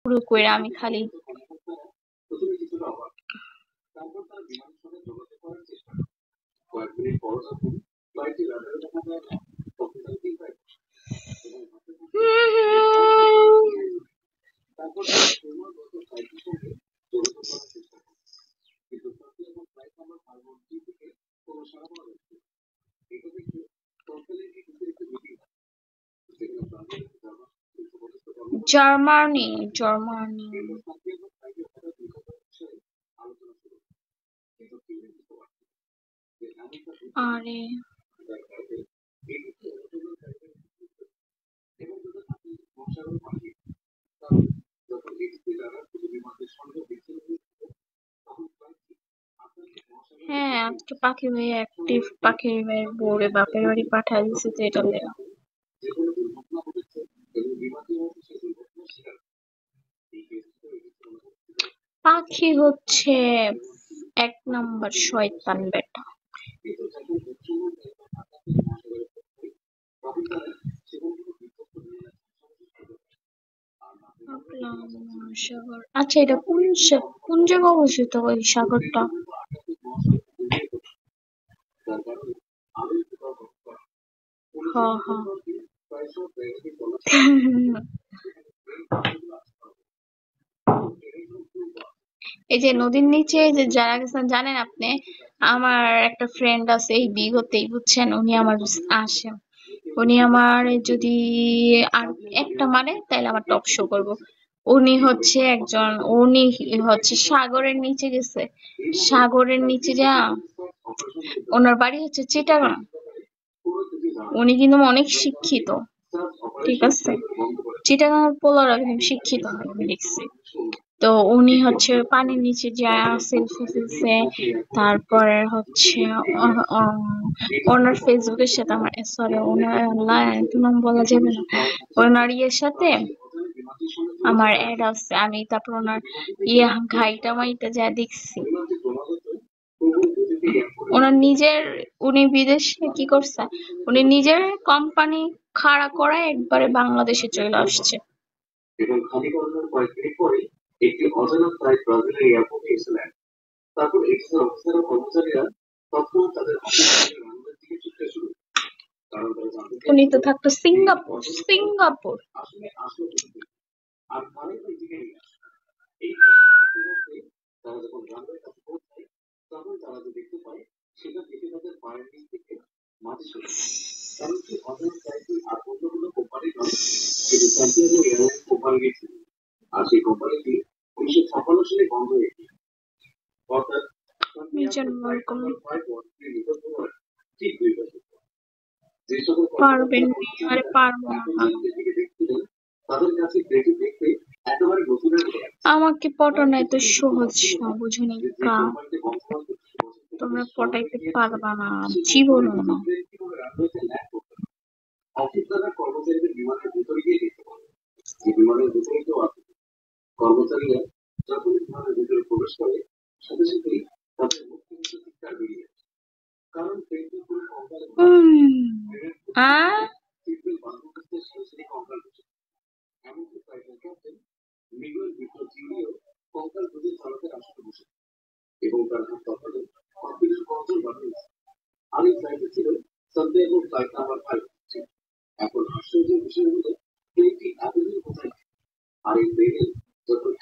শুরু করে আমি খালি জার্মানি জার্মানি আরে হ্যাঁ আজকে পাখি ভাই অ্যাক্টিভ পাখি ভাই বোরে বাপের বাড়ি পাঠায় দিছে তো এটা লেয়া পাখি হচ্ছে এক নাম্বার শয়তান বেটা পাবনা মহাসাগর আচ্ছা এটা কোন জায়গায় অবস্থিত ওই সাগরটা হ হ এই যে নদীর নিচে যে যারা গেছেন জানেন আপনি আমার একটা ফ্রেন্ড আছে এই বিগতেই বুঝছেন উনি আমার আসে উনি আমার যদি আর একটা মানে তাইলে আমার টপ শো করবো উনি হচ্ছে একজন উনি হচ্ছে সাগরের নিচে গেছে সাগরের নিচে যা ওনার বাড়ি হচ্ছে চিটাগাং উনি কিন্তু অনেক শিক্ষিত ঠিক আছে চিটাগাং পোলার একদম শিক্ষিত হয় আমি দেখছি তো উনি হচ্ছে পানির নিচে যায় সেলফি ফেলছে তারপরে হচ্ছে ওনার ফেসবুকের সাথে আমার সরি ওনার একটু নাম বলা যাবে না ওনার ইয়ের সাথে আমার অ্যাড আছে আমি তারপর ওনার ঘাইটা মাইটা যা দেখছি ওনার নিজের উনি বিদেশে কি করছে উনি নিজের কোম্পানি খাড়া করা একবারে বাংলাদেশে চলে আসছে এবং খালি করানোর কয়েকদিন পরে একটি অজানা ফ্লাইট ব্রাজিলের এয়ারপোর্টে এসে ল্যান্ড তারপর এক্সের অফিসার ও কর্মচারীরা তৎক্ষণাৎ তাদের অফিসের রানওয়ে দিকে ছুটতে শুরু কারণ তারা জানতে উনি তো থাকতো সিঙ্গাপুর সিঙ্গাপুর আসলে আসলো আর কারে ওই দিকে নিয়ে আসে এই কথা ভাবতে তারা যখন রানওয়ের কাছে পৌঁছায় তখন তারা যে দেখতে পায় সেটা থেকে তাদের পায়ের নিচ থেকে মাটি সরে কারণ কি অজানা ফ্লাইটটি আর অন্যগুলো কোম্পানি নয় কিন্তু স্যান্টিয়াগো এয়ারলাইন্স কোম্পানি গেছিল আর সেই কোম্পানিটি 1956 সালে বন্ধ হয়ে গেছে অর্থাৎ ঠিক 2 বছর যে সকল পারবেন আরে পারবো না তাদের কাছে দেখতে দেখতে একেবারে নতুন আমাকে পটানো এত সহজ না বুঝুনি কা তোমরা পটাইতে পারবা না জীবনও না অফিসাররা কর্মচারীদের বিমানের ভিতরে গিয়ে দেখতে পাবে যে বিমানের ভিতরে কেউ আছে কর্মচারীরা যখন বিমানের ভিতরে প্রবেশ করে সাথে সাথেই তাদের মুখ থেকে চিৎকার বেরিয়ে আসে কারণ ট্রেনটি পুরো কঙ্কালে সিটবেল্ট বন্ধ করতে সরাসরি কঙ্কাল বসে এমনকি ফ্লাইটের ক্যাপ্টেন মিগুয়েল ভিক্টর জিউলিও কঙ্কাল খুঁজে চালকের আসনে বসে এবং তার হাত তখনও কম্পিউটার কন্ট্রোল বাটন আর এই ফ্লাইটে ছিল সান্তিয়াগো ফ্লাইট নাম্বার 5 এখন আশ্চর্যের বিষয় হলো প্লেনটি এতদিন কোথায় আর এই প্লেনে যখন